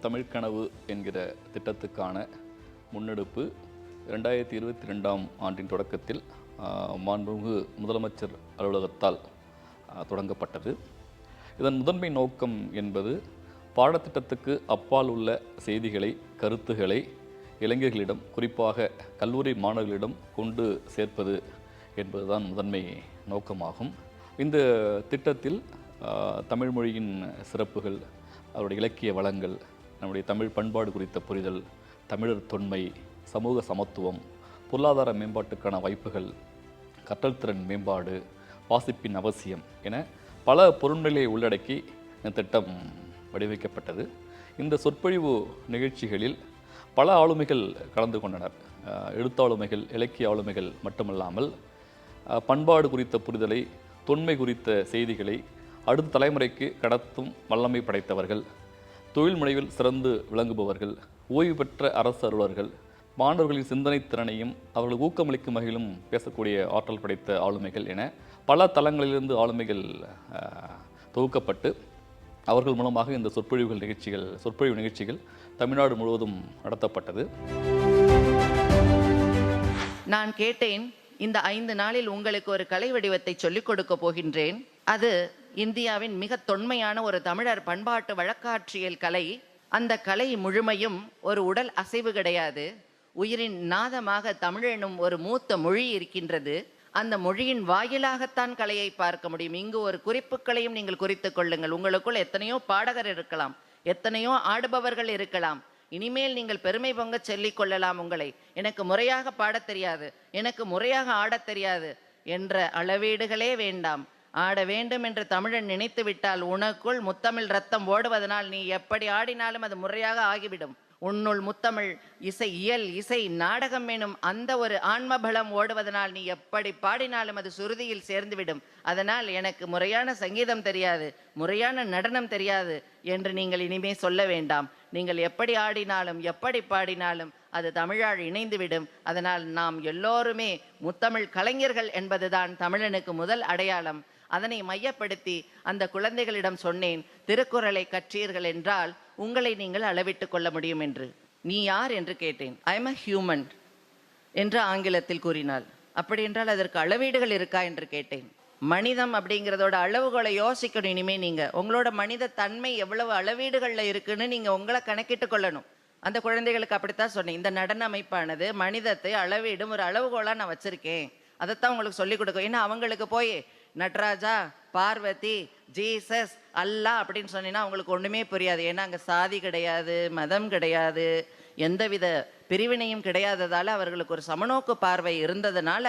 தமிழ்கனவு என்கிற திட்டத்துக்கான முன்னெடுப்பு 2022ஆம் ஆண்டின் தொடக்கத்தில் மாண்புமிகு முதலமைச்சர் அலுவலகத்தால் தொடங்கப்பட்டது. இதன் முதன்மை நோக்கம் என்பது பாடத்திட்டத்துக்கு அப்பால் உள்ள செய்திகளை, கருத்துக்களை இளைஞர்களிடம், குறிப்பாக கல்லூரி மாணவர்களிடம் கொண்டு சேர்ப்பது என்பதுதான் முதன்மை நோக்கமாகும். இந்த திட்டத்தில் தமிழ் மொழியின் சிறப்புகள், அவருடைய இலக்கிய வளங்கள், நம்முடைய தமிழ் பண்பாடு குறித்த புரிதல், தமிழர் தொன்மை, சமூக சமத்துவம், பொருளாதார மேம்பாட்டுக்கான வாய்ப்புகள், கற்றல் திறன் மேம்பாடு, வாசிப்பின் அவசியம் என பல பொருண்மைகளை உள்ளடக்கி இந்த திட்டம் வடிவமைக்கப்பட்டது. இந்த சொற்பொழிவு நிகழ்ச்சிகளில் பல ஆளுமைகள் கலந்து கொண்டனர். எழுத்தாளுமைகள், இலக்கிய ஆளுமைகள் மட்டுமல்லாமல் பண்பாடு குறித்த புரிதலை, தொன்மை குறித்த செய்திகளை அடுத்த தலைமுறைக்கு கடத்தும் வல்லமை படைத்தவர்கள், தொழில் முனைவில் சிறந்து விளங்குபவர்கள், ஓய்வு பெற்ற அரசு அலுவலர்கள், மாணவர்களின் சிந்தனை திறனையும் அவர்கள் ஊக்கமளிக்கும் வகையிலும் பேசக்கூடிய ஆற்றல் படைத்த ஆளுமைகள் என பல தளங்களிலிருந்து ஆளுமைகள் தொகுக்கப்பட்டு அவர்கள் மூலமாக இந்த சொற்பொழிவு நிகழ்ச்சிகள் தமிழ்நாடு முழுவதும் நடத்தப்பட்டது. நான் கேட்டேன், இந்த 5 நாளில் உங்களுக்கு ஒரு கலை வடிவத்தை சொல்லிக் கொடுக்க போகின்றேன். அது இந்தியாவின் மிக தொன்மையான ஒரு தமிழர் பண்பாட்டு வழக்காட்சியல் கலை. அந்த கலை முழுமையும் ஒரு உடல் அசைவு கிடையாது. உயிரின் நாதமாக தமிழ் எனும் ஒரு மூத்த மொழி இருக்கின்றது. அந்த மொழியின் வாயிலாகத்தான் கலையை பார்க்க முடியும். இங்கு ஒரு குறிப்புகளையும் நீங்கள் குறித்துக் கொள்ளுங்கள். உங்களுக்குள் எத்தனையோ பாடகர் இருக்கலாம், எத்தனையோ ஆடுபவர்கள் இருக்கலாம். இனிமேல் நீங்கள் பெருமை பொங்க சொல்லிக் கொள்ளலாம் உங்களை. எனக்கு முறையாக பாடத் தெரியாது, எனக்கு முறையாக ஆடத் தெரியாது என்ற அளவீடுகளே வேண்டாம். ஆட வேண்டும் என்று தமிழன் நினைத்து விட்டால் உனக்குள் முத்தமிழ் ரத்தம் ஓடுவதனால் நீ எப்படி ஆடினாலும் அது முறையாக ஆகிவிடும். உன்னுள் முத்தமிழ் இசை, இயல், இசை, நாடகம் எனும் அந்த ஒரு ஆன்மபலம் ஓடுவதனால் நீ எப்படி பாடினாலும் அது சுருதியில் சேர்ந்துவிடும். அதனால் எனக்கு முறையான சங்கீதம் தெரியாது, முறையான நடனம் தெரியாது என்று நீங்கள் இனிமே சொல்ல வேண்டாம். நீங்கள் எப்படி ஆடினாலும் எப்படி பாடினாலும் அது தமிழால் இணைந்துவிடும். அதனால் நாம் எல்லோருமே முத்தமிழ் கலைஞர்கள் என்பதுதான் தமிழனுக்கு முதல் அடையாளம். அதனை மையப்படுத்தி அந்த குழந்தைகளிடம் சொன்னேன், திருக்குறளை கற்றீர்கள் என்றால் உங்களை நீங்கள் அளவிட்டுக் கொள்ள முடியும் என்று. நீ யார் என்று கேட்டேன். ஐ எம் அ ஹியூமன் என்று ஆங்கிலத்தில் கூறினாள். அப்படி என்றால் அதற்கு அளவீடுகள் இருக்கா என்று கேட்டேன். மனிதம் அப்படிங்கிறதோட அளவுகளை யோசிக்கணும். இனிமே நீங்க உங்களோட மனித தன்மை எவ்வளவு அளவீடுகள்ல இருக்குன்னு நீங்க உங்களை கணக்கிட்டு கொள்ளணும். அந்த குழந்தைகளுக்கு அப்படித்தான் சொன்னேன். இந்த நடன அமைப்பானது மனிதத்தை அளவீடும் ஒரு அளவுகோலா நான் வச்சிருக்கேன். அதைத்தான் உங்களுக்கு சொல்லிக் கொடுக்கும். ஏன்னா அவங்களுக்கு போய் நட்ராஜா, பார்வதி, ஜீசஸ், அல்லா அப்படின்னு சொன்னீங்கன்னா அவங்களுக்கு ஒன்றுமே புரியாது. ஏன்னா அங்கே சாதி கிடையாது, மதம் கிடையாது, எந்தவித பிரிவினையும் கிடையாததால் அவர்களுக்கு ஒரு சமநோக்கு பார்வை இருந்ததுனால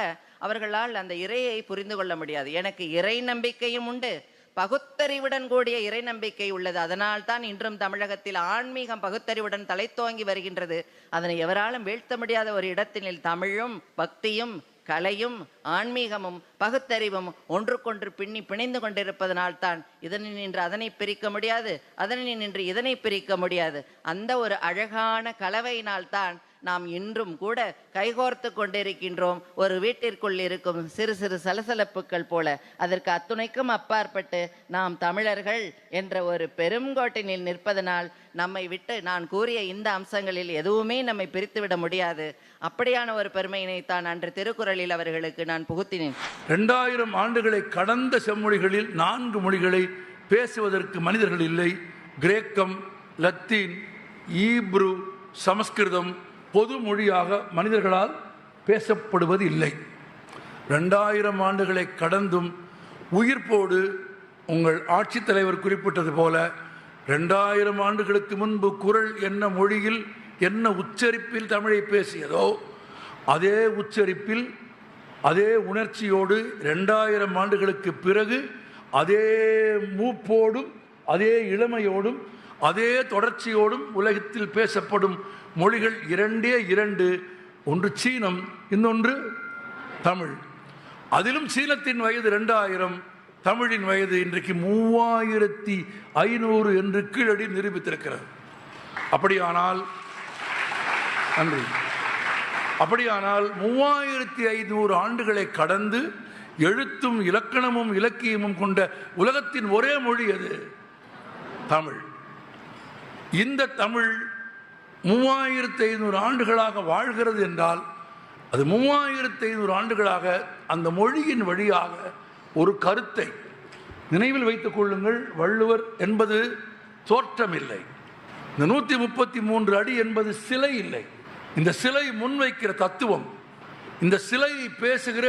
அவர்களால் அந்த இறையை புரிந்து கொள்ள முடியாது. எனக்கு இறை நம்பிக்கையும் உண்டு, பகுத்தறிவுடன் கூடிய இறை நம்பிக்கை உள்ளது. அதனால் தான் இன்றும் தமிழகத்தில் ஆன்மீகம் பகுத்தறிவுடன் தலைத்தோங்கி வருகின்றது. அதனை எவராலும் வீழ்த்த முடியாத ஒரு இடத்தினில் தமிழும் பக்தியும் கலையும் ஆன்மீகமும் பகுத்தறிவும் ஒன்றுக்கொன்று பிணைந்து கொண்டிருப்பதனால் தான் இதனை நின்று அதனை பிரிக்க முடியாது, அதனை நின்று இதனை பிரிக்க முடியாது. அந்த ஒரு அழகான கலவையினால் தான் நாம் இன்றும் கூட கைகோர்த்து கொண்டிருக்கின்றோம். ஒரு வீட்டிற்குள் இருக்கும் சிறு சிறு சலசலப்புகள் போல. அதற்கு அத்துணைக்கும் அப்பாற்பட்டு நாம் தமிழர்கள் என்ற ஒரு பெருங்கோட்டினில் நிற்பதனால் நம்மை விட்டு நான் கூறிய இந்த அம்சங்களில் எதுவுமே நம்மை பிரித்துவிட முடியாது. அப்படியான ஒரு பெருமையினை தான் அன்று திருக்குறளில் அவர்களுக்கு நான் புகுத்தினேன். 2000 ஆண்டுகளை கடந்த செம்மொழிகளில் 4 மொழிகளை பேசுவதற்கு மனிதர்கள் இல்லை. கிரேக்கம், லத்தீன், ஈப்ரு, சமஸ்கிருதம் பொது மொழியாக மனிதர்களால் பேசப்படுவது இல்லை. 2000 ஆண்டுகளை கடந்தும் உயிர்ப்போடு உங்கள் ஆட்சித்தலைவர் குறிப்பிட்டது போல 2000 ஆண்டுகளுக்கு முன்பு குறள் என்ன மொழியில் என்ன உச்சரிப்பில் தமிழை பேசியதோ அதே உச்சரிப்பில் அதே உணர்ச்சியோடு 2000 ஆண்டுகளுக்கு பிறகு அதே மூப்போடும் அதே இளமையோடும் அதே தொடர்ச்சியோடும் உலகத்தில் பேசப்படும் மொழிகள் 2. ஒன்று சீனம், இன்னொன்று தமிழ். அதிலும் சீனத்தின் வயது 2000, தமிழின் வயது இன்றைக்கு 3500 என்று கீழடி நிரூபித்திருக்கிறது. அப்படியானால் 3500 ஆண்டுகளை கடந்து எழுத்தும் இலக்கணமும் இலக்கியமும் கொண்ட உலகத்தின் ஒரே மொழி அது தமிழ். இந்த தமிழ் 3500 ஆண்டுகளாக வாழ்கிறது என்றால் அது 3500 ஆண்டுகளாக அந்த மொழியின் வழியாக ஒரு கருத்தை நினைவில் வைத்துக் கொள்ளுங்கள். வள்ளுவர் என்பது தோற்றமில்லை. இந்த 133 அடி என்பது சிலை இல்லை. இந்த சிலை முன்வைக்கிற தத்துவம், இந்த சிலையை பேசுகிற,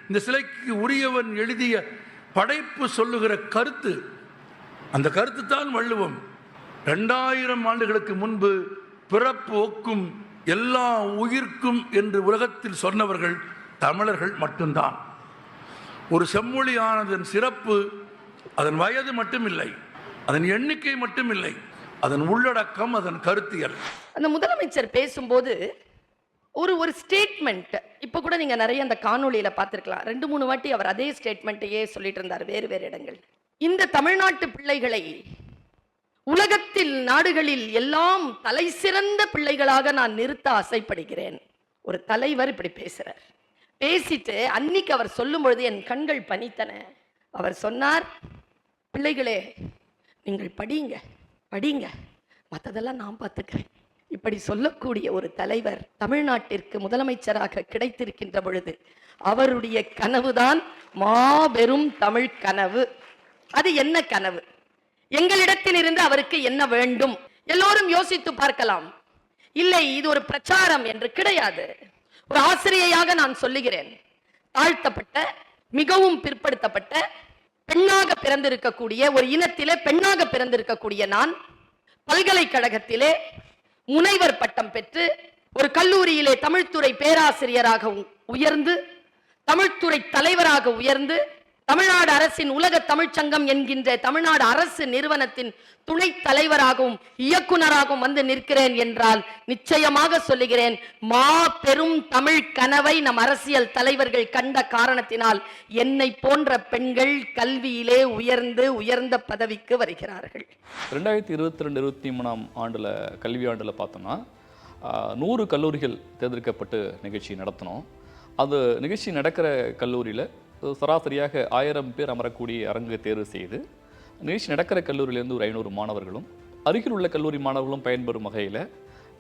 இந்த சிலைக்கு உரியவன் எழுதிய படைப்பு சொல்லுகிற கருத்து, அந்த கருத்து தான் வள்ளுவம். 2000 ஆண்டுகளுக்கு முன்பு பிறப்பு ஒக்கும் எல்லா உயிர்க்கும் என்று உலகத்தில் சொன்னவர்கள் தமிழர்கள் மட்டும்தான். ஒரு செம்மொழியானதன் சிறப்பு அதன் வயது மட்டுமில்லை, அதன் எண்ணிக்கை மட்டுமில்லை, அதன் உள்ளடக்கம், அதன் கருத்தியல். அந்த முதலமைச்சர் பேசும்போது ஒரு ஸ்டேட்மெண்ட், இப்போ கூட நீங்க நிறைய அந்த காணொளியில பார்த்திருக்கலாம், 2-3 வாட்டி அவர் அதே ஸ்டேட்மெண்ட்டையே சொல்லிட்டு இருந்தார் வேறு வேறு இடங்கள். இந்த தமிழ்நாட்டு பிள்ளைகளை உலகத்தில் நாடுகளில் எல்லாம் தலை சிறந்த பிள்ளைகளாக நான் நிறுத்த ஆசைப்படுகிறேன். ஒரு தலைவர் இப்படி பேசுறார். பேசிட்டு அன்னைக்கு அவர் சொல்லும் பொழுது என் கண்கள் பனித்தன. அவர் சொன்னார், பிள்ளைகளே நீங்கள் படிங்க படிங்க, மற்றதெல்லாம் நான் பார்த்துக்கிறேன். இப்படி சொல்லக்கூடிய ஒரு தலைவர் தமிழ்நாட்டிற்கு முதலமைச்சராக கிடைத்திருக்கின்ற பொழுது அவருடைய கனவுதான் மாபெரும் தமிழ் கனவு. அது என்ன கனவு? எங்களிடத்தில் இருந்து அவருக்கு என்ன வேண்டும்? எல்லோரும் யோசித்து பார்க்கலாம். இல்லை, இது ஒரு பிரச்சாரம் என்று கிடையாது. ஒரு ஆசிரியையாக நான் சொல்லுகிறேன், தாழ்த்தப்பட்ட, மிகவும் பிற்படுத்தப்பட்ட, பெண்ணாக பிறந்திருக்கக்கூடிய ஒரு இனத்திலே பெண்ணாக பிறந்திருக்கக்கூடிய நான் பல்கலைக்கழகத்திலே முனைவர் பட்டம் பெற்று ஒரு கல்லூரியிலே தமிழ்துறை பேராசிரியராக உயர்ந்து, தமிழ்துறை தலைவராக உயர்ந்து, தமிழ்நாடு அரசின் உலக தமிழ்ச்சங்கம் என்கின்ற தமிழ்நாடு அரசு நிறுவனத்தின் துணை தலைவராகவும் இயக்குனராகவும் வந்து நிற்கிறேன் என்றால் நிச்சயமாக சொல்லுகிறேன், மாபெரும் தமிழ் கனவை நம் அரசியல் தலைவர்கள் கண்ட காரணத்தினால் என்னை போன்ற பெண்கள் கல்வியிலே உயர்ந்த பதவிக்கு வருகிறார்கள். 2022-23 ஆண்டுல கல்வி ஆண்டுல பார்த்தோம்னா 100 கல்லூரிகள் தேர்ந்தெடுக்கப்பட்டு நிகழ்ச்சி நடத்தினோம். அது நிகழ்ச்சி நடக்கிற கல்லூரியில் சராசரியாக 1000 பேர் அமரக்கூடிய அரங்கை தேர்வு செய்து நிகழ்ச்சி நடக்கிற கல்லூரியிலேருந்து ஒரு 500 மாணவர்களும், அருகில் உள்ள கல்லூரி மாணவர்களும் பயன்பெறும் வகையில்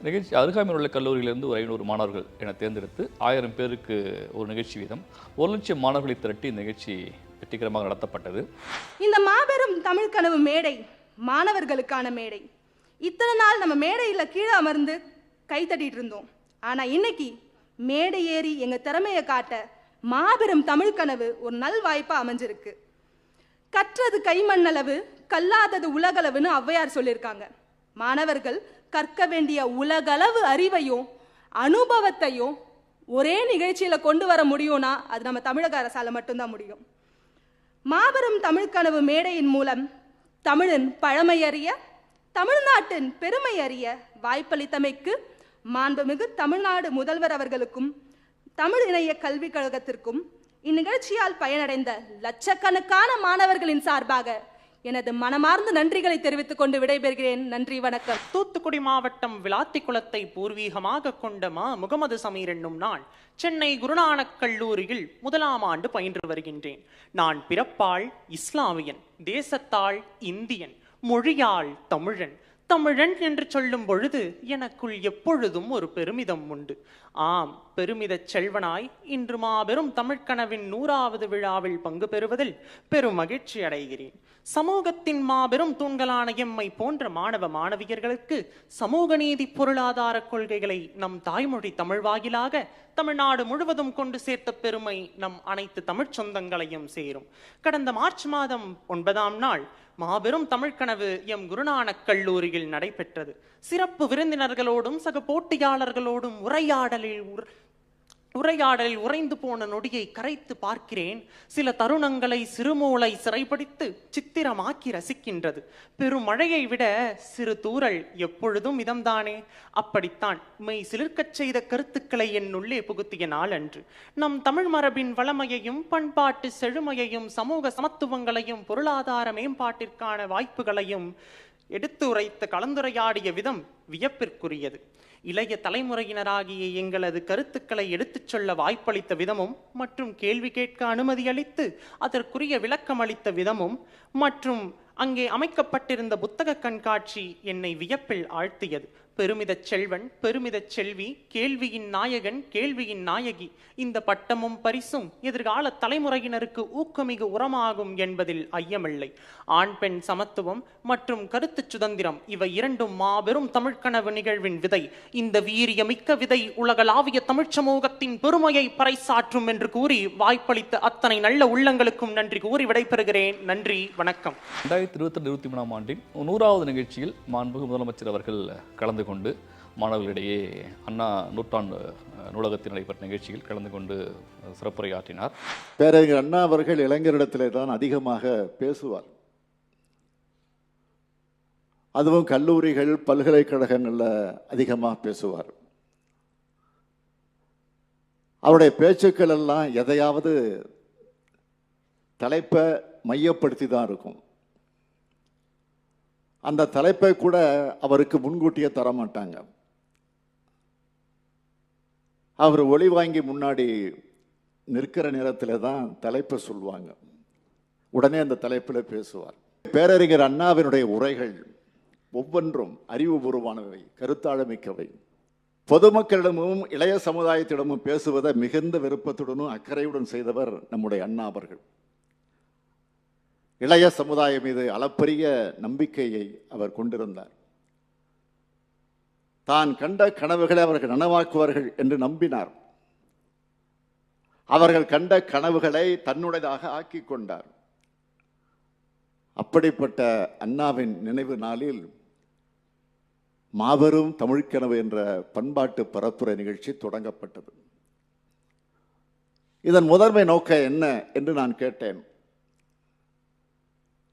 நிகழ்ச்சி அருகாமையில் உள்ள கல்லூரியிலேருந்து ஒரு 500 மாணவர்கள் என தேர்ந்தெடுத்து 1000 பேருக்கு ஒரு நிகழ்ச்சி வீதம் 1,00,000 மாணவர்களை திரட்டி நிகழ்ச்சி வெற்றிகரமாக நடத்தப்பட்டது. இந்த மாபெரும் தமிழ் கனவு மேடை மாணவர்களுக்கான மேடை. இத்தனை நாள் நம்ம மேடையில் கீழே அமர்ந்து கைத்தட்டிட்டு இருந்தோம். ஆனால் இன்னைக்கு மேடை ஏறி எங்கள் திறமையை காட்ட மாபெரும் தமிழ் கனவு ஒரு நல் வாய்ப்பா அமைஞ்சிருக்கு. கற்றது கைமண்ணளவு, கல்லாதது உலகளவுன்னு ஔவையார் சொல்லியிருக்காங்க. மாணவர்கள் கற்க வேண்டிய உலகளவு அறிவையும் அனுபவத்தையும் ஒரே நிகழ்ச்சியில கொண்டு வர முடியும்னா அது நம்ம தமிழக அரசால மட்டும்தான் முடியும். மாபெரும் தமிழ் கனவு மேடையின் மூலம் தமிழின் பழமை அறிய, தமிழ்நாட்டின் பெருமை அறிய வாய்ப்பளித்தமைக்கு மாண்புமிகு தமிழ்நாடு முதல்வர் அவர்களுக்கும் தமிழ் இணைய கல்விக் கழகத்திற்கும் இந்நிகழ்ச்சியால் பயனடைந்த லட்சக்கணக்கான மாணவர்களின் சார்பாக எனது மனமார்ந்த நன்றிகளை தெரிவித்துக் கொண்டு விடைபெறுகிறேன். நன்றி, வணக்கம். தூத்துக்குடி மாவட்டம் விளாத்திக்குளத்தை பூர்வீகமாக கொண்ட முகமது சமீர் என்னும் நான் சென்னை குருநானக் கல்லூரியில் 1ஆம் ஆண்டு பயின்று வருகின்றேன். நான் பிறப்பால் இஸ்லாமியன், தேசத்தால் இந்தியன், மொழியால் தமிழன். தமிழன் என்று சொல்லும் பொழுது எனக்குள் எப்பொழுதும் ஒரு பெருமிதம் உண்டு. ஆம், பெருமித செல்வனாய் இன்று மாபெரும் தமிழ்கனவின் 100வது விழாவில் பங்கு பெறுவதில் பெரும் மகிழ்ச்சி அடைகிறேன். சமூகத்தின் மாபெரும் தூண்களான எம்மை போன்ற மாணவ மாணவியர்களுக்கு சமூக நீதி பொருளாதார கொள்கைகளை நம் தாய்மொழி தமிழ் வாயிலாக தமிழ்நாடு முழுவதும் கொண்டு சேர்த்த பெருமை நம் அனைத்து தமிழ் சொந்தங்களையும் சேரும். கடந்த மார்ச் மாதம் 9ஆம் நாள் மாபெரும் தமிழ்கனவு எம் குருநானக் கல்லூரியில் நடைபெற்றது. சிறப்பு விருந்தினர்களோடும் சக போட்டியாளர்களோடும் உரையாடலில் உறைந்து போன நொடியை கரைத்து பார்க்கிறேன். சில தருணங்களை சிறுமூளை சிறைபிடித்து சித்திரமாக்கி ரசிக்கின்றது. பெருமழையை விட சிறு தூறல் எப்பொழுதும் இதம்தானே. அப்படித்தான் மெய் சிலிர்க்கச் செய்த கருத்துக்களை என் உள்ளே புகுத்திய நாள் அன்று. நம் தமிழ் மரபின் வளமையையும் பண்பாட்டு செழுமையையும் சமூக சமத்துவங்களையும் பொருளாதார மேம்பாட்டிற்கான வாய்ப்புகளையும் எடுத்து உரைத்து கலந்துரையாடிய விதம் வியப்பிற்குரியது. இளைய தலைமுறையினராகிய எங்களது கருத்துக்களை எடுத்துச் சொல்ல வாய்ப்பளித்த விதமும் மற்றும் கேள்வி கேட்க அனுமதி அளித்து அதற்குரிய விளக்கம் அளித்த விதமும் மற்றும் அங்கே அமைக்கப்பட்டிருந்த புத்தக கண்காட்சி என்னை வியப்பில் ஆழ்த்தியது. பெருமிதச் செல்வன், பெருமிதச் செல்வி, கேள்வியின் நாயகன், கேள்வியின் நாயகி, இந்த பட்டமும் பரிசும் எதிர்கால தலைமுறையினருக்கு ஊக்கமிகு உரமாகும் என்பதில் ஐயமில்லை. ஆண் பெண் சமத்துவம் மற்றும் கருத்து சுதந்திரம் இவை இரண்டும் மாபெரும் தமிழ்கனவு நிகழ்வின் விதை. இந்த வீரியமிக்க விதை உலகளாவிய தமிழ்ச் சமூகத்தின் பெருமையை பறைசாற்றும் என்று கூறி வாய்ப்பளித்த அத்தனை நல்ல உள்ளங்களுக்கும் நன்றி கூறி விடைபெறுகிறேன். நன்றி, வணக்கம். 2022-23 ஆண்டின் 100வது நிகழ்ச்சியில் மாண்புமிகு முதலமைச்சர் அவர்கள் கலந்து கொண்டு மாணவர்களிடையே அண்ணா நூற்றாண்டு நூலகத்தில் நடைபெற்ற நிகழ்ச்சியில் கலந்து கொண்டு சிறப்புரையாற்றினார். பேரறிஞர் அண்ணா அவர்கள் இளைஞரிடத்திலே தான் அதிகமாக பேசுவார். அதுவும் கல்லூரிகள், பல்கலைக்கழகங்களில் அதிகமாக பேசுவார். அவருடைய பேச்சுக்கள் எல்லாம் எதையாவது தலைப்பை மையப்படுத்தி தான் இருக்கும். அந்த தலைப்பை கூட அவருக்கு முன்கூட்டியே தரமாட்டாங்க. அவர் ஒளி வாங்கி முன்னாடி நிற்கிற நேரத்தில் தான் தலைப்பை சொல்லுவாங்க. உடனே அந்த தலைப்பில் பேசுவார். பேரறிஞர் அண்ணாவினுடைய உரைகள் ஒவ்வொன்றும் அறிவுபூர்வமானவை, கருத்தாழமிக்கவை. பொதுமக்களிடமும் இளைய சமுதாயத்திடமும் பேசுவதை மிகுந்த விருப்பத்துடனும் அக்கறையுடன் செய்தவர் நம்முடைய அண்ணா அவர்கள். இளைய சமுதாயம் மீது அளப்பரிய நம்பிக்கையை அவர் கொண்டிருந்தார். தான் கண்ட கனவுகளை அவர்கள் நனவாக்குவார்கள் என்று நம்பினார். அவர்கள் கண்ட கனவுகளை தன்னுடையதாக ஆக்கி கொண்டார். அப்படிப்பட்ட அண்ணாவின் நினைவு நாளில் மாபெரும் தமிழ்க்கனவு என்ற பண்பாட்டு பரப்புரை நிகழ்ச்சி தொடங்கப்பட்டது. இதன் முதன்மை நோக்கம் என்ன என்று நான் கேட்டேன்.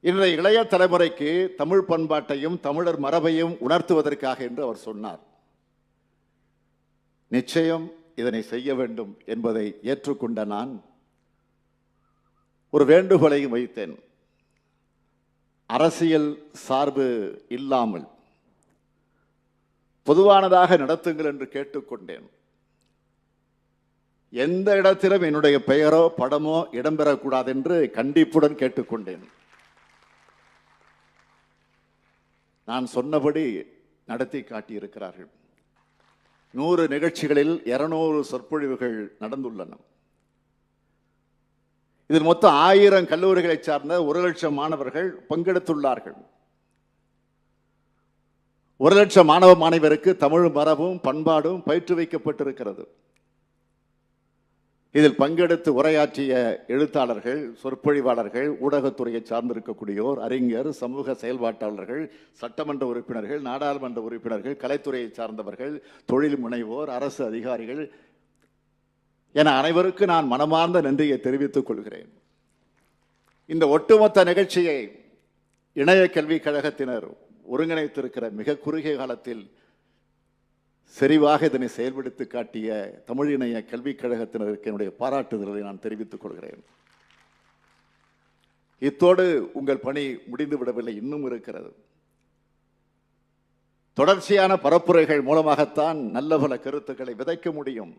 இன்றைய இளைய தலைமுறைக்கு தமிழ் பண்பாட்டையும் தமிழர் மரபையும் உணர்த்துவதற்காக என்று அவர் சொன்னார். நிச்சயம் இதனை செய்ய வேண்டும் என்பதை ஏற்றுக்கொண்ட நான் ஒரு வேண்டுகோளையும் வைத்தேன். அரசியல் சார்பு இல்லாமல் பொதுவானதாக நடத்துங்கள் என்று கேட்டுக்கொண்டேன். எந்த இடத்திலும் என்னுடைய பெயரோ படமோ இடம்பெறக்கூடாது என்று கண்டிப்புடன் கேட்டுக்கொண்டேன். நான் சொன்னபடி நடத்தி காட்டியிருக்கிறார்கள். 100 நிகழ்ச்சிகளில் 200 சொற்பொழிவுகள் நடந்துள்ளன. இதில் மொத்தம் 1000 கல்லூரிகளை சார்ந்த 1,00,000 மாணவர்கள் பங்கெடுத்துள்ளார்கள். 1,00,000 மாணவ மாணவருக்கு தமிழ் மரபும் பண்பாடும் பயிற்றுவிக்கப்பட்டிருக்கிறது. இதில் பங்கெடுத்து உரையாற்றிய எழுத்தாளர்கள், சொற்பொழிவாளர்கள், ஊடகத்துறையை சார்ந்திருக்கக்கூடியோர், அறிஞர், சமூக செயல்பாட்டாளர்கள், சட்டமன்ற உறுப்பினர்கள், நாடாளுமன்ற உறுப்பினர்கள், கலைத்துறையை சார்ந்தவர்கள், தொழில் முனைவோர், அரசு அதிகாரிகள் என அனைவருக்கு நான் மனமார்ந்த நன்றியை தெரிவித்துக் கொள்கிறேன். இந்த ஒட்டுமொத்த நிகழ்ச்சியை இணைய கல்விக் கழகத்தினர் ஒருங்கிணைத்திருக்கிற மிக குறுகிய காலத்தில் செறிவாக இதனை செயல்படுத்தி காட்டிய தமிழ் இணைய கல்விக் கழகத்தினருக்கு என்னுடைய பாராட்டுதல்களை நான் தெரிவித்துக் கொள்கிறேன். இத்தோடு உங்கள் பணி முடிந்து விடவில்லை, இன்னும் இருக்கிறது. தொடர்ச்சியான பரப்புரைகள் மூலமாகத்தான் நல்ல பல கருத்துக்களை விதைக்க முடியும்.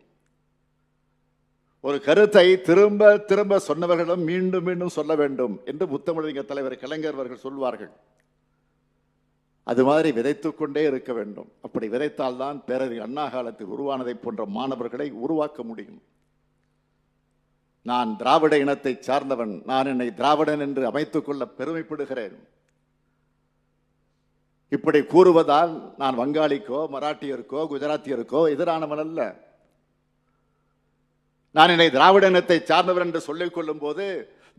ஒரு கருத்தை திரும்ப திரும்ப சொன்னவர்களும் மீண்டும் மீண்டும் சொல்ல வேண்டும் என்று முத்தமிழறிஞர் தலைவர் கலைஞர் அவர்கள் சொல்வார்கள். அது மாதிரி விதைத்துக் கொண்டே இருக்க வேண்டும். அப்படி விதைத்தால்தான் பேரறிஞர் அண்ணா காலத்தில் உருவானதை போன்ற மாணவர்களை உருவாக்க முடியும். நான் திராவிட இனத்தை சார்ந்தவன், நான் என்னை திராவிடன் என்று அமைத்துக் கொள்ள பெருமைப்படுகிறேன். இப்படி கூறுவதால் நான் வங்காளிக்கோ, மராட்டியருக்கோ, குஜராத்தியருக்கோ எதிரானவன் அல்ல. நான் என்னை திராவிட இனத்தை சார்ந்தவர் என்று சொல்லிக் கொள்ளும் போது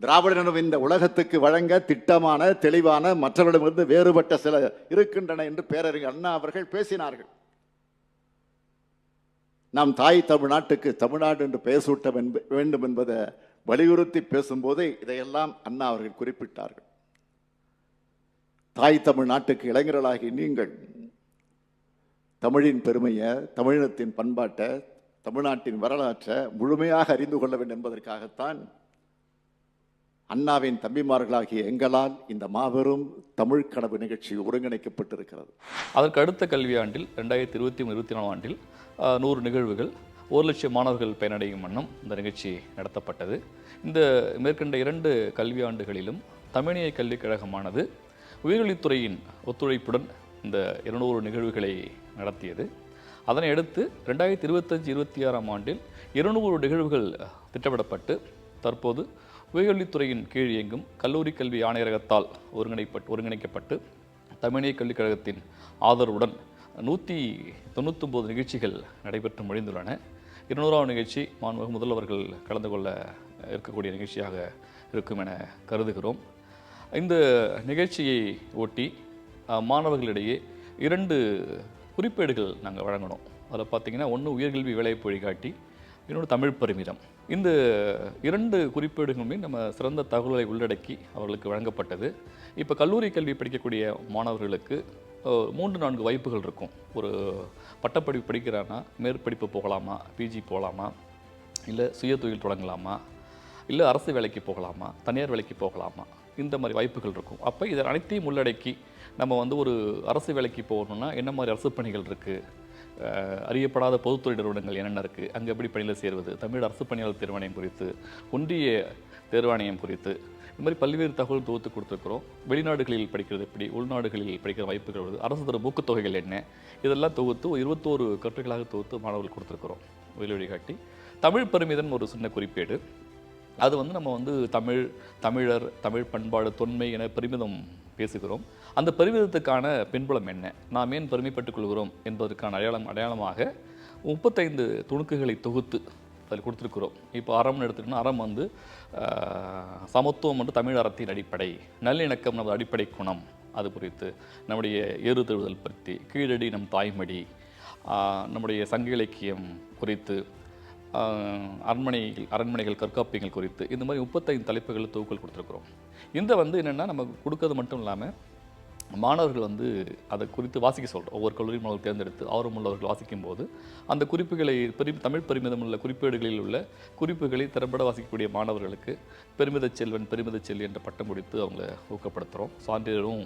திராவிடனும் இந்த உலகத்துக்கு வழங்க திட்டமான, தெளிவான, மற்றவரிடமிருந்து வேறுபட்ட சில இருக்கின்றன என்று பேரறிஞர் அண்ணா அவர்கள் பேசினார்கள். நாம் தாய் தமிழ்நாட்டுக்கு தமிழ்நாடு என்று பெயர் சூட்ட வேண்டும் என்பதை வலியுறுத்தி பேசும்போது இதையெல்லாம் அண்ணா அவர்கள் குறிப்பிட்டார்கள். தாய் தமிழ்நாட்டுக்கு இளைஞர்களாகி நீங்கள் தமிழின் பெருமையை, தமிழினத்தின் பண்பாட்டை, தமிழ்நாட்டின் வரலாற்றை முழுமையாக அறிந்து கொள்ள வேண்டும் என்பதற்காகத்தான் அண்ணாவின் தம்பிமார்களாகிய எங்களால் இந்த மாபெரும் தமிழ் கனவு நிகழ்ச்சி ஒருங்கிணைக்கப்பட்டிருக்கிறது. அதற்கு அடுத்த கல்வியாண்டில் 2023-24 ஆண்டில் 100 நிகழ்வுகள், 1,00,000 மாணவர்கள் பயனடையும் வண்ணம் இந்த நிகழ்ச்சி நடத்தப்பட்டது. இந்த மேற்கண்ட 2 கல்வியாண்டுகளிலும் தமிழினிய கல்விக் கழகமானது உயர்கல்வித்துறையின் ஒத்துழைப்புடன் இந்த 200 நிகழ்வுகளை நடத்தியது. அதனை அடுத்து 2025-26 ஆண்டில் 200 நிகழ்வுகள் திட்டமிடப்பட்டு தற்போது உயர்கல்வித்துறையின் கீழ் இயங்கும் கல்லூரி கல்வி ஆணையரகத்தால் ஒருங்கிணைக்கப்பட்டு தமிழிய கல்விக் கழகத்தின் ஆதரவுடன் 199 நிகழ்ச்சிகள் நடைபெற்று முடிந்துள்ளன. 200ஆவது நிகழ்ச்சி மாண்புமிகு முதல்வர்கள் கலந்து கொள்ள இருக்கக்கூடிய நிகழ்ச்சியாக இருக்கும் என கருதுகிறோம். இந்த நிகழ்ச்சியை ஒட்டி மாணவர்களிடையே 2 குறிப்பேடுகள் நாங்கள் வழங்கணும். அதில் பார்த்தீங்கன்னா, ஒன்று உயர்கல்வி வேலைவாய்ப்பு வழிகாட்டி, இன்னொன்று தமிழ் பெருமிதம். இந்த 2 குறிப்பேடுகளுமே நம்ம சிறந்த தகவல்களை உள்ளடக்கி அவர்களுக்கு வழங்கப்பட்டது. இப்போ கல்லூரி கல்வி படிக்கக்கூடிய மாணவர்களுக்கு 3-4 வாய்ப்புகள் இருக்கும். ஒரு பட்டப்படிப்பு படிக்கிறான்னா மேற்படிப்பு போகலாமா, பிஜி போகலாமா, இல்லை சுய தொழில் தொடங்கலாமா, இல்லை அரசு வேலைக்கு போகலாமா, தனியார் வேலைக்கு போகலாமா, இந்த மாதிரி வாய்ப்புகள் இருக்கும். அப்போ இதை அனைத்தையும் உள்ளடக்கி நம்ம வந்து ஒரு அரசு வேலைக்கு போகணுன்னா என்ன மாதிரி அரசு பணிகள் இருக்குது, அறியப்படாத பொதுத்துறை நிறுவனங்கள் என்னென்ன இருக்குது, அங்கே எப்படி பணியில் சேருவது, தமிழ் அரசு பணியாளர் தேர்வாணையம் குறித்து, ஒன்றிய தேர்வாணையம் குறித்து, இந்த மாதிரி பல்வேறு தகவல் தொகுத்து கொடுத்துருக்குறோம். வெளிநாடுகளில் படிக்கிறது எப்படி, உள்நாடுகளில் படிக்கிற வாய்ப்புகள் வருது, அரசு தர ஊக்கத்தொகைகள் என்ன, இதெல்லாம் தொகுத்து 21 கட்டுரைகளாக தொகுத்து மாணவர்கள் கொடுத்துருக்குறோம். வழிகாட்டி தமிழ் பெருமிதம் ஒரு சின்ன குறிப்பேடு. அது வந்து நம்ம வந்து தமிழர், தமிழ் பண்பாடு, தொன்மை என பெருமிதம் பேசுகிறோம். அந்த பெருமிதத்துக்கான பின்புலம் என்ன, நாம் ஏன் பெருமைப்பட்டுக் கொள்கிறோம் என்பதற்கான அடையாளமாக 35 துணுக்குகளை தொகுத்து அதில் கொடுத்துருக்குறோம். இப்போ அறம்னு எடுத்துக்கிட்டோம்னா, அறம் வந்து சமத்துவம் வந்து தமிழ் அறத்தின் அடிப்படை, நல்லிணக்கம் நமது அடிப்படை குணம், அது குறித்து நம்முடைய ஏறு தழுவுதல் பற்றி, கீழடி நம் தாய்மடி, நம்முடைய சங்க இலக்கியம் குறித்து, அரண்மனைகள் கற்காப்பியங்கள் குறித்து, இந்த மாதிரி 35 தலைப்புகள் தொகுப்புகள் கொடுத்துருக்குறோம். இந்த வந்து என்னென்னா, நம்ம கொடுக்கறது மட்டும் இல்லாமல் மாணவர்கள் வந்து அதை குறித்து வாசிக்க சொல்கிறோம். ஒவ்வொரு கல்லூரி மாணவர்கள் தேர்ந்தெடுத்து ஆர்வமுள்ளவர்கள் வாசிக்கும் போது அந்த குறிப்புகளை தமிழ் பெருமிதம் உள்ள குறிப்பேடுகளில் உள்ள குறிப்புகளை திறம்பட வாசிக்கக்கூடிய மாணவர்களுக்கு பெருமிதச் செல்வன், பெருமிதச் செல்வி என்ற பட்டம் கொடுத்து அவங்கள ஊக்கப்படுத்துகிறோம். சான்றிதழும்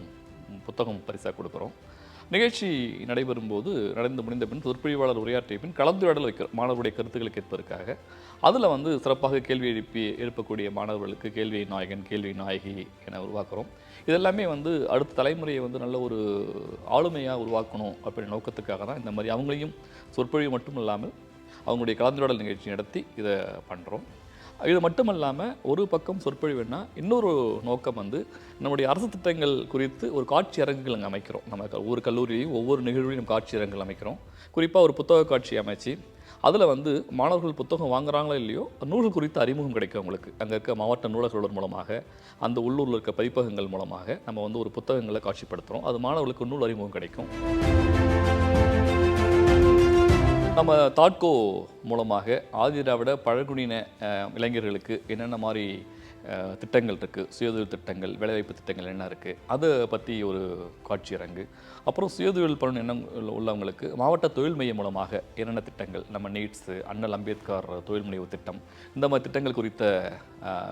புத்தகம் பரிசாக கொடுக்குறோம். நிகழ்ச்சி நடந்து முடிந்த பின் சொற்பொழிவாளர் உரையாற்றிய பின் கலந்துரையாடல் வைக்கிறோம் மாணவருடைய கருத்துக்களை கேட்பதற்காக. அதில் வந்து சிறப்பாக கேள்வி எழுப்பக்கூடிய மாணவர்களுக்கு கேள்வி நாயகன், கேள்வி நாயகி என உருவாக்குறோம். இதெல்லாமே வந்து அடுத்த தலைமுறையை வந்து நல்ல ஒரு ஆளுமையாக உருவாக்கணும் அப்படின்ற நோக்கத்துக்காக தான் இந்த மாதிரி அவங்களையும் சொற்பொழிவு மட்டும் இல்லாமல் அவங்களுடைய கலந்துரையாடல் நிகழ்ச்சி நடத்தி இதை பண்ணுறோம். இது மட்டும் இல்லாமல் ஒரு பக்கம் சொற்பொழிவுன்னா, இன்னொரு நோக்கம் வந்து நம்முடைய அரசு திட்டங்கள் குறித்து ஒரு காட்சி அரங்குகள் அங்கே அமைக்கிறோம். நம்ம ஒவ்வொரு கல்லூரியிலையும் ஒவ்வொரு நிகழ்வுலையும் காட்சி அரங்குகள் அமைக்கிறோம். குறிப்பாக ஒரு புத்தக காட்சி அமைச்சு அதில் வந்து மாணவர்கள் புத்தகம் வாங்குறாங்களோ இல்லையோ, நூல்கள் குறித்து அறிமுகம் கிடைக்கும் அவங்களுக்கு. அங்கே இருக்க மாவட்ட நூலகர்கள் மூலமாக, அந்த உள்ளூரில் இருக்க பதிப்பகங்கள் மூலமாக நம்ம வந்து ஒரு புத்தகங்களை காட்சிப்படுத்துகிறோம். அது மாணவர்களுக்கு நூல் அறிமுகம் கிடைக்கும். நம்ம தாட்கோ மூலமாக ஆதிதிராவிட பழங்குடியின இளைஞர்களுக்கு என்னென்ன மாதிரி திட்டங்கள் இருக்குது, சுயதொழில் திட்டங்கள், வேலைவாய்ப்பு திட்டங்கள் என்ன இருக்குது, அதை பற்றி ஒரு காட்சி அரங்கு. அப்புறம் சுயதொழில் பண்ண எண்ணம் உள்ளவங்களுக்கு மாவட்ட தொழில் மையம் மூலமாக என்னென்ன திட்டங்கள், நம்ம நீட்ஸு, அண்ணல் அம்பேத்கர் தொழில் முனைவு திட்டம், இந்த மாதிரி திட்டங்கள் குறித்த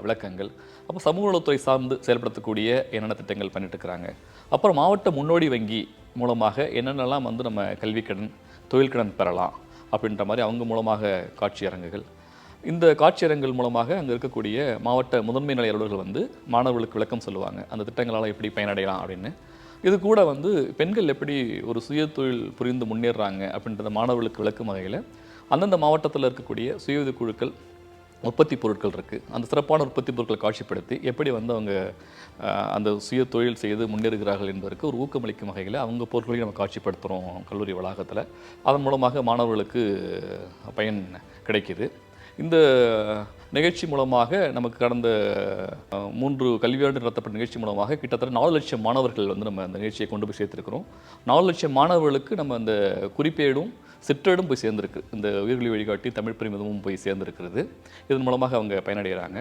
விளக்கங்கள். அப்புறம் சமூக நலத்துறை சார்ந்து செயல்படுத்தக்கூடிய என்னென்ன திட்டங்கள் பண்ணிட்டு இருக்கிறாங்க. அப்புறம் மாவட்ட முன்னோடி வங்கி மூலமாக என்னென்னலாம் வந்து நம்ம கல்விக்கடன், தொழில்கடன் பெறலாம் அப்படின்ற மாதிரி அவங்க மூலமாக காட்சி அரங்குகள். இந்த காட்சியரங்குகள் மூலமாக அங்கே இருக்கக்கூடிய மாவட்ட முதன்மை நிலை அலுவலர்கள் வந்து மாணவர்களுக்கு விளக்கம் சொல்லுவாங்க, அந்த திட்டங்களால் எப்படி பயனடையலாம் அப்படின்னு. இது கூட வந்து பெண்கள் எப்படி ஒரு சுய தொழில் புரிந்து முன்னேறாங்க அப்படின்றத மாணவர்களுக்கு விளக்கும் வகையில் அந்தந்த மாவட்டத்தில் இருக்கக்கூடிய சுய உதவி குழுக்கள், உற்பத்தி பொருட்கள் இருக்குது, அந்த சிறப்பான உற்பத்தி பொருட்களை காட்சிப்படுத்தி எப்படி வந்து அவங்க அந்த சுய தொழில் செய்து முன்னேறுகிறார்கள் என்பதற்கு ஒரு ஊக்கமளிக்கும் வகையில் அவங்க பொருட்களையும் நம்ம காட்சிப்படுத்துகிறோம் கல்லூரி வளாகத்தில். அதன் மூலமாக மாணவர்களுக்கு பயன் கிடைக்கிது. இந்த நிகழ்ச்சி மூலமாக நமக்கு கடந்த 3 கல்வியாண்டு நடத்தப்பட்ட நிகழ்ச்சி மூலமாக கிட்டத்தட்ட 4 லட்சம் மாணவர்கள் வந்து நம்ம அந்த நிகழ்ச்சியை கொண்டு போய் சேர்த்துருக்கிறோம். 4 லட்சம் மாணவர்களுக்கு நம்ம அந்த குறிப்பேடும் சிற்றேடும் போய் சேர்ந்துருக்கு. இந்த உயர்கல்வி வழிகாட்டி தமிழ் பெருமிதமும் போய் சேர்ந்துருக்கிறது. இதன் மூலமாக அவங்க பயனடைகிறாங்க.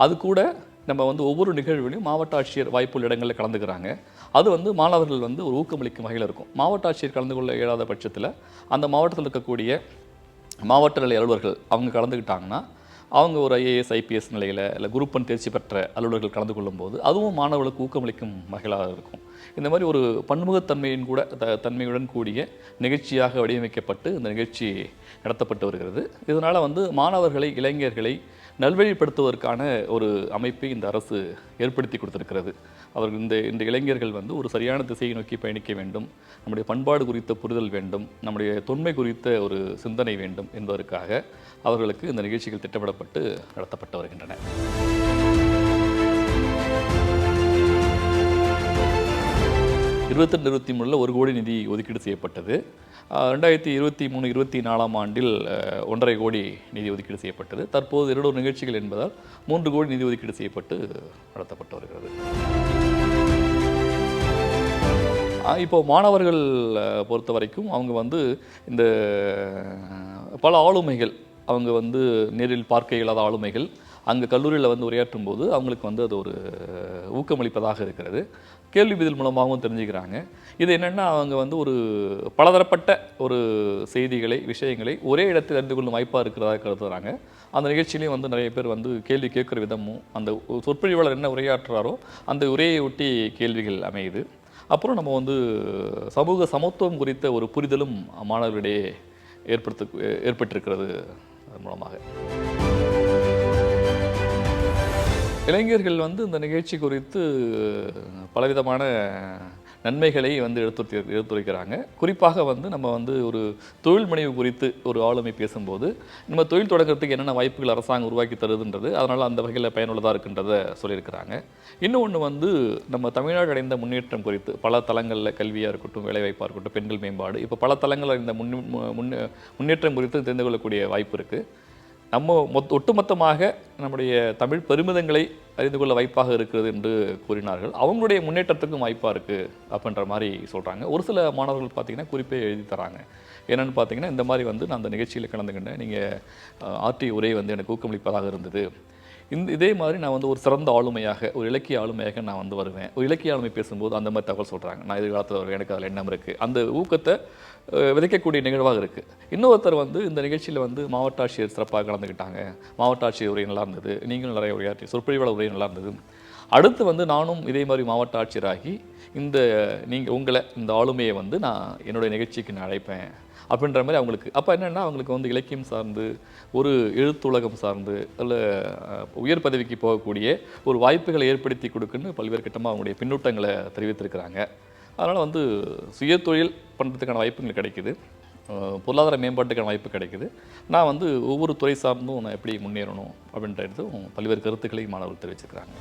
அது கூட நம்ம வந்து ஒவ்வொரு நிகழ்வுலையும் மாவட்ட ஆட்சியர் வாய்ப்புள்ள இடங்களில் கலந்துக்கிறாங்க. அது வந்து மாணவர்கள் வந்து ஒரு ஊக்கமளிக்கும் வகையில் இருக்கும். மாவட்ட ஆட்சியர் கலந்து கொள்ள இயலாத பட்சத்தில் அந்த மாவட்டத்தில் இருக்கக்கூடிய மாவட்ட நிலை அலுவலர்கள் அவங்க கலந்துக்கிட்டாங்கன்னா, அவங்க ஒரு ஐஏஎஸ் ஐபிஎஸ் நிலையில் இல்லை குரூப் 1 தேர்ச்சி பெற்ற அலுவலர்கள் கலந்து கொள்ளும்போது அதுவும் மாணவர்களுக்கு ஊக்கமளிக்கும் வகையிலாக இருக்கும். இந்த மாதிரி ஒரு பன்முகத்தன்மையின் கூட தன்மையுடன் கூடிய நிகழ்ச்சியாக வடிவமைக்கப்பட்டு இந்த நிகழ்ச்சி நடத்தப்பட்டு வருகிறது. இதனால் வந்து மாணவர்களை, இளைஞர்களை நல்வழிப்படுத்துவதற்கான ஒரு அமைப்பை இந்த அரசு ஏற்படுத்தி கொடுத்திருக்கிறது. அவர்கள் இந்த இளைஞர்கள் வந்து ஒரு சரியான திசையை நோக்கி பயணிக்க வேண்டும், நம்முடைய பண்பாடு குறித்த புரிதல் வேண்டும், நம்முடைய தொன்மை குறித்த ஒரு சிந்தனை வேண்டும் என்பதற்காக அவர்களுக்கு இந்த நிகழ்ச்சிகள் திட்டமிடப்பட்டு நடத்தப்பட்டு வருகின்றன. 2022 1 கோடி நிதி ஒதுக்கீடு செய்யப்பட்டது. 2023-24 ஆண்டில் 1.5 கோடி நிதி ஒதுக்கீடு செய்யப்பட்டது. தற்போது 2 நிகழ்ச்சிகள் என்பதால் 3 கோடி நிதி ஒதுக்கீடு செய்யப்பட்டு நடத்தப்பட்டு வருகிறது. இப்போ மாணவர்கள் பொறுத்த வரைக்கும் அவங்க வந்து இந்த பல ஆளுமைகள், அவங்க வந்து நேரில் பார்க்க இயலாத ஆளுமைகள் அங்கே கல்லூரியில் வந்து உரையாற்றும் போது அவங்களுக்கு வந்து அது ஒரு ஊக்கமளிப்பதாக இருக்கிறது. கேள்வி பதில் மூலமாகவும் தெரிஞ்சுக்கிறாங்க. இது என்னென்னா அவங்க வந்து ஒரு பலதரப்பட்ட ஒரு செய்திகளை, விஷயங்களை ஒரே இடத்தில் அறிந்து கொள்ளும் வாய்ப்பாக இருக்கிறதாக கருதுகிறாங்க. அந்த நிகழ்ச்சியிலையும் வந்து நிறைய பேர் வந்து கேள்வி கேட்குற விதமும், அந்த சொற்பொழிவாளர் என்ன உரையாற்றுறாரோ அந்த உரையை ஒட்டி கேள்விகள் அமையுது. அப்புறம் நம்ம வந்து சமூக சமத்துவம் குறித்த ஒரு புரிதலும் மாணவர்களிடையே ஏற்பட்டிருக்கிறது மூலமாக. இளைஞர்கள் வந்து இந்த நிகழ்ச்சி குறித்து பலவிதமான நன்மைகளை வந்து எடுத்துரைக்கிறாங்க. குறிப்பாக வந்து நம்ம வந்து ஒரு தொழில் முனைவு குறித்து ஒரு ஆளுமை பேசும்போது நம்ம தொழில் தொடங்குறதுக்கு என்னென்ன வாய்ப்புகள் அரசாங்கம் உருவாக்கி தருதுன்றது, அதனால் அந்த வகையில் பயனுள்ளதாக இருக்குன்றதை சொல்லியிருக்கிறாங்க. இன்னொன்று வந்து நம்ம தமிழ்நாடு அடைந்த முன்னேற்றம் குறித்து பல தளங்களில், கல்வியாக இருக்கட்டும், வேலைவாய்ப்பாக இருக்கட்டும், பெண்கள் மேம்பாடு, இப்போ பல தளங்களில் இந்த முன்னேற்றம் குறித்து தெரிந்து கொள்ளக்கூடிய வாய்ப்பு இருக்குது. நம்ம ஒட்டுமொத்தமாக நம்முடைய தமிழ் பெருமிதங்களை அறிந்து கொள்ள வாய்ப்பாக இருக்கிறது என்று கூறினார்கள். அவங்களுடைய முன்னேற்றத்துக்கும் வாய்ப்பாக இருக்குது அப்படின்ற மாதிரி சொல்கிறாங்க. ஒரு சில மாணவர்கள் பார்த்திங்கன்னா குறிப்பே எழுதி தராங்க. என்னென்னு பார்த்தீங்கன்னா, இந்த மாதிரி வந்து நான் அந்த நிகழ்ச்சியில் கலந்துக்கிட்டேன், நீங்கள் ஆற்றிய உரை வந்து எனக்கு ஊக்கமளிப்பதாக இருந்தது. இதே மாதிரி நான் வந்து ஒரு சிறந்த ஆளுமையாக, ஒரு இலக்கிய ஆளுமையாக நான் வந்து வருவேன். ஒரு இலக்கிய ஆளுமை பேசும்போது அந்த மாதிரி தகவல் சொல்கிறாங்க. நான் எதிர்காலத்தில் வருவேன், எனக்கு அதில் எண்ணம் இருக்குது. அந்த ஊக்கத்தை விதைக்கக்கூடிய நிகழ்வாக இருக்குது. இன்னொருத்தர் வந்து இந்த நிகழ்ச்சியில் வந்து மாவட்ட ஆட்சியர் சிறப்பாக கலந்துக்கிட்டாங்க, மாவட்ட ஆட்சியர் உரை நல்லா இருந்தது, நீங்களும் நிறைய உரையாற்றி சொற்பொழிவாளர் உரை நல்லா இருந்தது, அடுத்து வந்து நானும் இதே மாதிரி மாவட்ட ஆட்சியராகி உங்களை இந்த ஆளுமையை வந்து நான் என்னுடைய நிகழ்ச்சிக்கு நான் அழைப்பேன் அப்படின்ற மாதிரி அவங்களுக்கு. அப்போ என்னென்னா அவங்களுக்கு வந்து இலக்கியம் சார்ந்து, ஒரு எழுத்துலகம் சார்ந்து, அல்ல உயர் பதவிக்கு போகக்கூடிய ஒரு வாய்ப்புகளை ஏற்படுத்தி கொடுக்குன்னு பல்வேறு கட்டமாக அவங்களுடைய பின்னூட்டங்களை தெரிவித்திருக்கிறாங்க. அதனால் வந்து சுய தொழில் பண்ணுறதுக்கான வாய்ப்புகள் கிடைக்குது, பொருளாதார மேம்பாட்டுக்கான வாய்ப்பு கிடைக்குது. நான் வந்து ஒவ்வொரு துறை சார்ந்தும் நான் எப்படி முன்னேறணும் அப்படின்றதும் பல்வேறு கருத்துக்களை மாணவர்கள் தெரிவிச்சிருக்கிறாங்க.